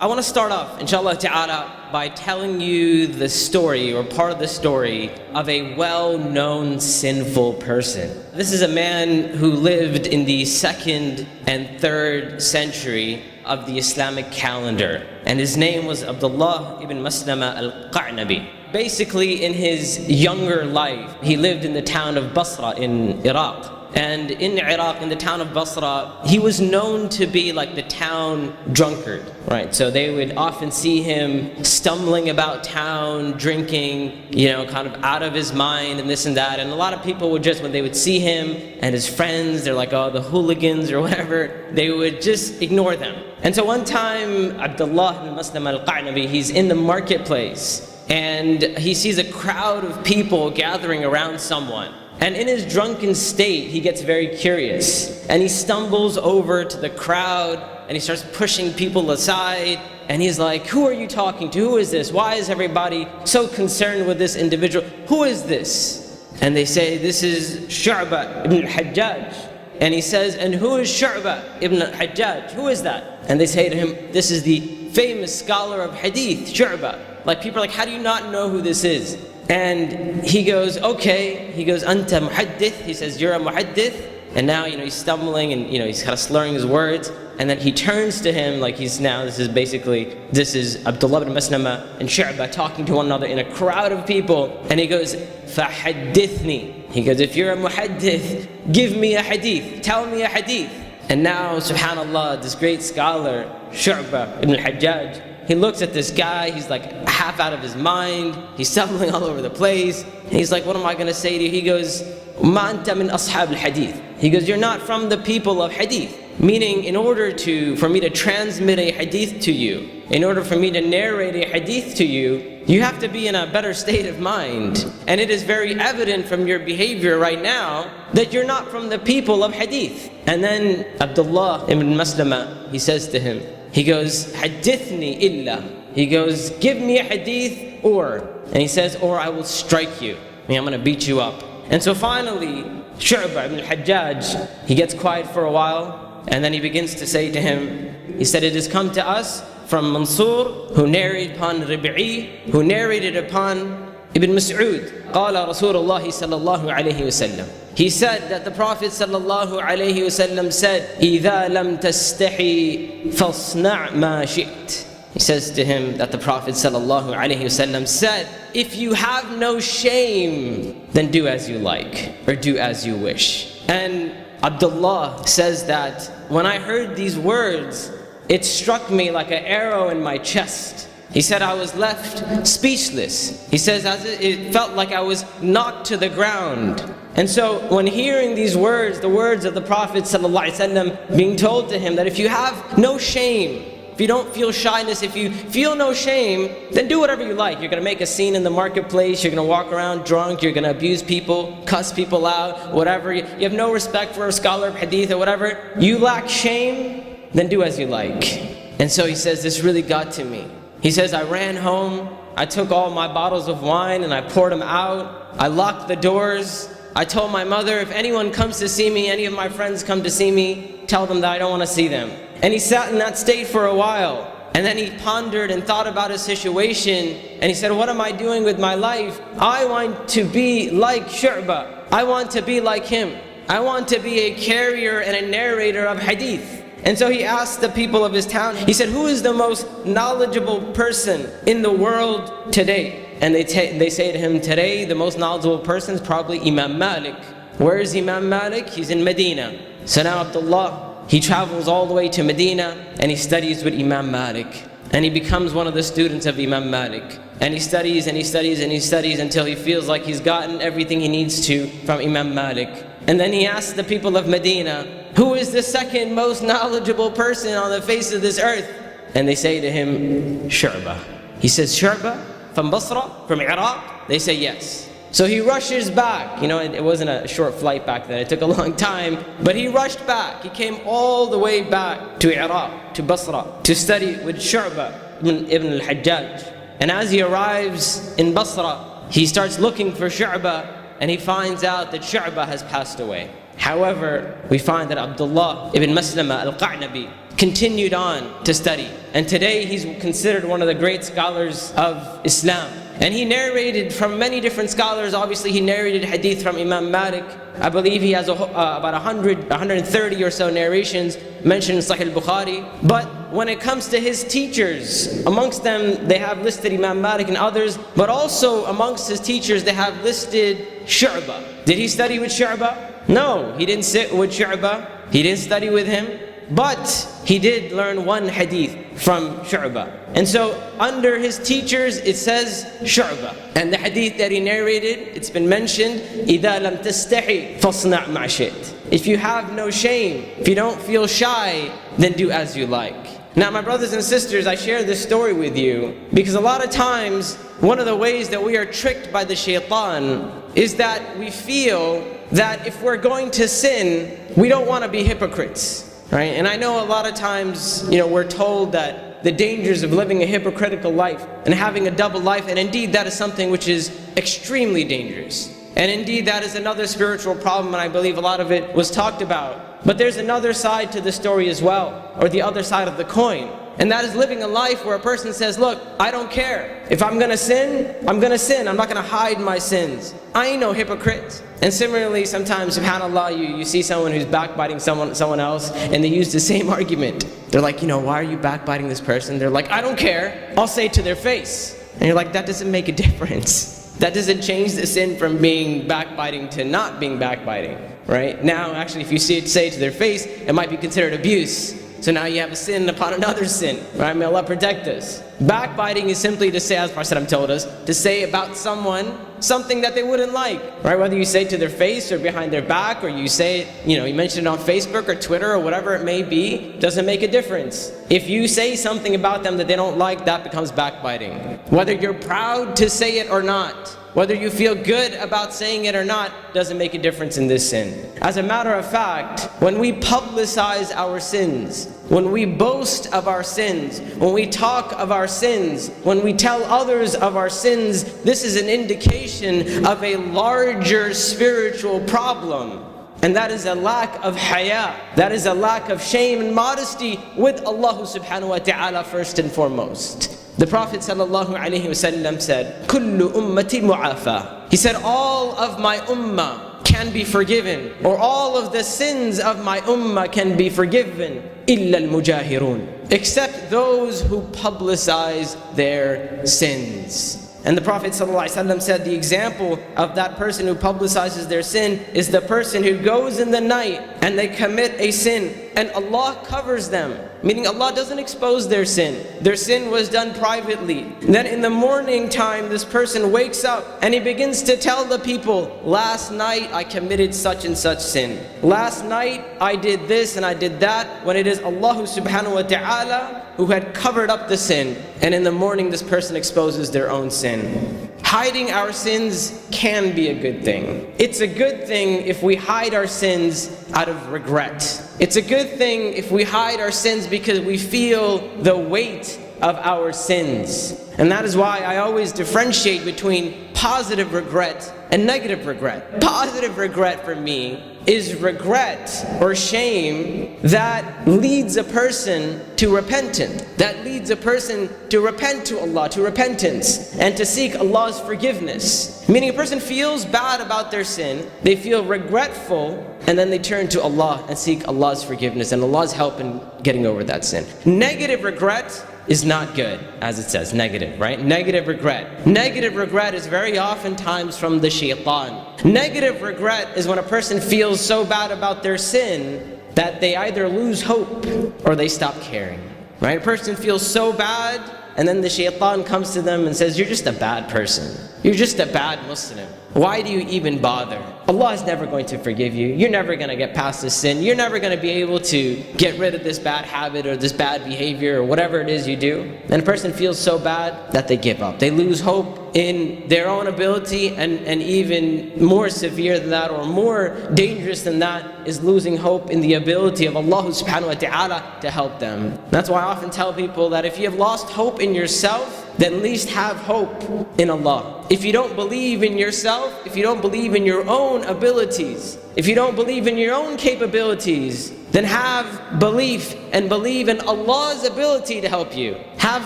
I want to start off, inshallah ta'ala, by telling you the story, or part of the story, of a well-known sinful person. This is a man who lived in the 2nd and 3rd century of the Islamic calendar. And his name was Abdullah ibn Maslama al-Qa'nabi. Basically, in his younger life, he lived in the town of Basra in Iraq. And in Iraq, in the town of Basra, he was known to be like the town drunkard, right? So they would often see him stumbling about town, drinking, kind of out of his mind and this and that. And a lot of people would just, when they would see him and his friends, they're like, oh, the hooligans or whatever, they would just ignore them. And so one time, Abdullah ibn Muslim al-Qa'nabi, he's in the marketplace and he sees a crowd of people gathering around someone. And in his drunken state, he gets very curious. And he stumbles over to the crowd and he starts pushing people aside. And he's like, who are you talking to? Who is this? Why is everybody so concerned with this individual? Who is this? And they say, this is Shu'bah ibn al-Hajjaj. And he says, and who is Shu'bah ibn al-Hajjaj? Who is that? And they say to him, this is the famous scholar of hadith, Shu'bah. Like, people are like, how do you not know who this is? And he goes, okay. He goes, anta muhaddith. He says, you're a muhaddith. And now, he's stumbling and, he's kind of slurring his words. And then he turns to him like this is Abdullah ibn Maslama and Shu'bah talking to one another in a crowd of people. And he goes, fahaddithni. He goes, if you're a muhaddith, give me a hadith. Tell me a hadith. And now, subhanallah, this great scholar, Shu'bah ibn al-Hajjaj, he looks at this guy, he's like half out of his mind, he's stumbling all over the place, and he's like, what am I going to say to you? He goes, Ma anta min ashab al-hadith. He goes, you're not from the people of hadith. Meaning, in order for me to transmit a hadith to you, in order for me to narrate a hadith to you, you have to be in a better state of mind. And it is very evident from your behavior right now that you're not from the people of hadith. And then Abdullah ibn Maslama, he says to him, he goes, hadithni illa. He goes, give me a hadith and he says, or I will strike you. I'm going to beat you up. And so finally, Shu'bah ibn al-Hajjaj, he gets quiet for a while, and then he begins to say to him, he said, it has come to us from Mansur, who narrated upon Rib'i, who narrated upon Ibn Mas'ud, قال رسول الله صلى الله عليه وسلم. He said that the Prophet sallallahu alaihi wasallam said, إِذَا لَمْ تَسْتَحِي فَاصْنَعْ مَا شِئْتَ. He says to him that the Prophet sallallahu alaihi wasallam said, if you have no shame, then do as you like, or do as you wish. And Abdullah says that when I heard these words, it struck me like an arrow in my chest. He said, I was left speechless. He says, it felt like I was knocked to the ground. And so when hearing these words, the words of the Prophet ﷺ being told to him that if you have no shame, if you don't feel shyness, if you feel no shame, then do whatever you like. You're going to make a scene in the marketplace, you're going to walk around drunk, you're going to abuse people, cuss people out, whatever. You have no respect for a scholar of hadith or whatever. You lack shame, then do as you like. And so he says, this really got to me. He says, I ran home, I took all my bottles of wine and I poured them out. I locked the doors. I told my mother, if anyone comes to see me, any of my friends come to see me, tell them that I don't want to see them. And he sat in that state for a while. And then he pondered and thought about his situation. And he said, what am I doing with my life? I want to be like Shu'bah. I want to be like him. I want to be a carrier and a narrator of hadith. And so he asked the people of his town, he said, who is the most knowledgeable person in the world today? And they say to him, today the most knowledgeable person is probably Imam Malik. Where is Imam Malik? He's in Medina. So now Abdullah, he travels all the way to Medina and he studies with Imam Malik. And he becomes one of the students of Imam Malik. And he studies and he studies and he studies until he feels like he's gotten everything he needs to from Imam Malik. And then he asks the people of Medina, who is the second most knowledgeable person on the face of this earth? And they say to him, Shu'bah. He says, Shu'bah? From Basra? From Iraq? They say yes. So he rushes back. It wasn't a short flight back then, it took a long time. But he rushed back. He came all the way back to Iraq, to Basra, to study with Shu'bah ibn al-Hajjaj. And as he arrives in Basra, he starts looking for Shu'bah, and he finds out that Shu'bah has passed away. However, we find that Abdullah ibn Maslama al-Qa'nabi continued on to study. And today he's considered one of the great scholars of Islam. And he narrated from many different scholars. Obviously he narrated hadith from Imam Malik. I believe he has about 130 or so narrations mentioned in Sahih al-Bukhari. But when it comes to his teachers, amongst them they have listed Imam Malik and others, but also amongst his teachers they have listed Shu'bah. Did he study with Shu'bah? No, he didn't sit with Shu'bah. He didn't study with him. But he did learn one hadith from Shu'bah. And so under his teachers it says Shu'bah. And the hadith that he narrated, it's been mentioned, إِذَا لَمْ تَسْتَحِي فَاصْنَعْ مَا شِئْتَ. If you have no shame, if you don't feel shy, then do as you like. Now my brothers and sisters, I share this story with you because a lot of times one of the ways that we are tricked by the shaitan is that we feel that if we're going to sin, we don't want to be hypocrites. Right? And I know a lot of times, we're told that the dangers of living a hypocritical life and having a double life, and indeed that is something which is extremely dangerous. And indeed that is another spiritual problem, and I believe a lot of it was talked about. But there's another side to the story as well, or the other side of the coin. And that is living a life where a person says, look, I don't care. If I'm going to sin, I'm going to sin. I'm not going to hide my sins. I ain't no hypocrite. And similarly, sometimes, subhanAllah, you see someone who's backbiting someone else, and they use the same argument. They're like, why are you backbiting this person? They're like, I don't care. I'll say it to their face. And you're like, that doesn't make a difference. That doesn't change the sin from being backbiting to not being backbiting. Right? Now, actually, if you say it to their face, it might be considered abuse. So now you have a sin upon another sin. Right? May Allah protect us. Backbiting is simply to say, as Prophet told us, to say about someone something that they wouldn't like. Right? Whether you say it to their face or behind their back, or you say it, you mention it on Facebook or Twitter or whatever it may be, doesn't make a difference. If you say something about them that they don't like, that becomes backbiting. Whether you're proud to say it or not, whether you feel good about saying it or not, doesn't make a difference in this sin. As a matter of fact, when we publicize our sins, when we boast of our sins, when we talk of our sins, when we tell others of our sins, this is an indication of a larger spiritual problem. And that is a lack of haya. That is a lack of shame and modesty with Allah subhanahu wa ta'ala first and foremost. The Prophet ﷺ said, "Kullu ummati mu'afa." He said, all of my ummah can be forgiven, or all of the sins of my ummah can be forgiven, illa al-mujahirun, except those who publicize their sins. And the Prophet ﷺ said the example of that person who publicizes their sin is the person who goes in the night and they commit a sin and Allah covers them. Meaning Allah doesn't expose their sin. Their sin was done privately. And then in the morning time, this person wakes up and he begins to tell the people, last night I committed such and such sin. Last night I did this and I did that, when it is Allah subhanahu wa ta'ala who had covered up the sin. And in the morning this person exposes their own sin. Hiding our sins can be a good thing. It's a good thing if we hide our sins out of regret. It's a good thing if we hide our sins because we feel the weight of our sins. And that is why I always differentiate between positive regret and negative regret. Positive regret for me is regret or shame that leads a person to repentance, that leads a person to repent to Allah, to repentance, and to seek Allah's forgiveness. Meaning a person feels bad about their sin, they feel regretful, and then they turn to Allah and seek Allah's forgiveness and Allah's help in getting over that sin. Negative regret is not good, as it says, negative, right? Negative regret. Negative regret is very oftentimes from the shaitan. Negative regret is when a person feels so bad about their sin that they either lose hope or they stop caring, right? A person feels so bad and then the shaitan comes to them and says, you're just a bad person. You're just a bad Muslim. Why do you even bother? Allah is never going to forgive you. You're never going to get past this sin. You're never going to be able to get rid of this bad habit or this bad behavior or whatever it is you do. And a person feels so bad that they give up. They lose hope in their own ability, and even more severe than that or more dangerous than that is losing hope in the ability of Allah subhanahu wa ta'ala to help them. That's why I often tell people that if you have lost hope in yourself, then at least have hope in Allah. If you don't believe in yourself, if you don't believe in your own abilities, if you don't believe in your own capabilities, then have belief and believe in Allah's ability to help you. Have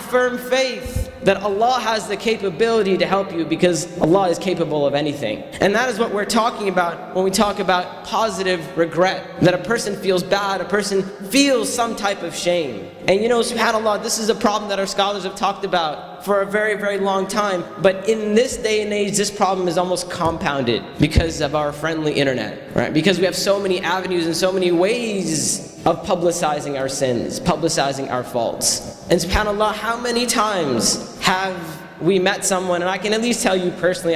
firm faith that Allah has the capability to help you, because Allah is capable of anything. And that is what we're talking about when we talk about positive regret. That a person feels bad, a person feels some type of shame. And you know, subhanAllah, this is a problem that our scholars have talked about for a very, very long time. But in this day and age, this problem is almost compounded because of our friendly internet, right? Because we have so many avenues and so many ways of publicizing our sins, publicizing our faults. And subhanAllah, how many times have we met someone, and I can at least tell you personally,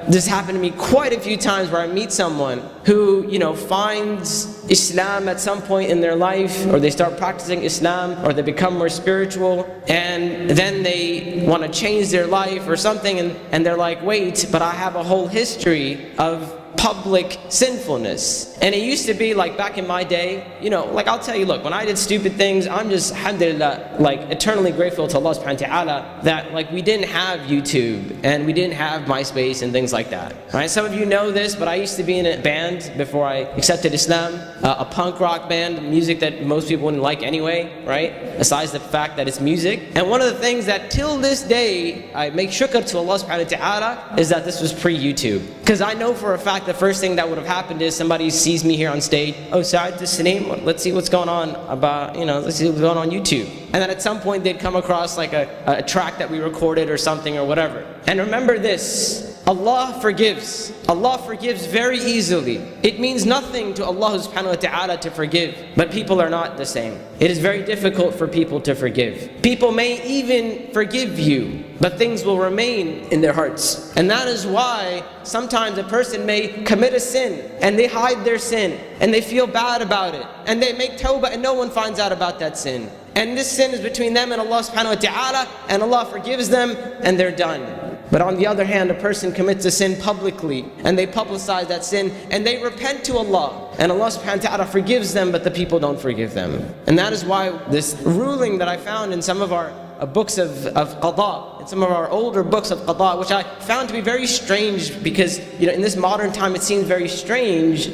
this happened to me quite a few times, where I meet someone who, you know, finds Islam at some point in their life, or they start practicing Islam, or they become more spiritual, and then they want to change their life or something, and they're like, wait, but I have a whole history of public sinfulness. And it used to be like back in my day, you know, like I'll tell you, look, when I did stupid things, I'm just, alhamdulillah, like eternally grateful to Allah subhanahu wa ta'ala that like we didn't have YouTube and we didn't have MySpace and things like that. Right? Some of you know this, but I used to be in a band before I accepted Islam, a punk rock band, music that most people wouldn't like anyway, right? Besides the fact that it's music. And one of the things that till this day I make shukr to Allah subhanahu wa ta'ala is that this was pre-YouTube. Because I know for a fact the first thing that would have happened is somebody sees me here on stage, oh, Sa'id, this name, let's see what's going on about, you know, let's see what's going on YouTube. And then at some point they'd come across like a track that we recorded or something or whatever. And remember this, Allah forgives. Allah forgives very easily. It means nothing to Allah subhanahu wa ta'ala to forgive, but people are not the same. It is very difficult for people to forgive. People may even forgive you, but things will remain in their hearts. And that is why sometimes a person may commit a sin and they hide their sin and they feel bad about it and they make tawbah and no one finds out about that sin. And this sin is between them and Allah subhanahu wa ta'ala, and Allah forgives them and they're done. But on the other hand, a person commits a sin publicly and they publicize that sin and they repent to Allah, and Allah subhanahu wa ta'ala forgives them, but the people don't forgive them. And that is why this ruling that I found in some of our books of qada, in some of our older books of qada, which I found to be very strange, because you know, in this modern time it seems very strange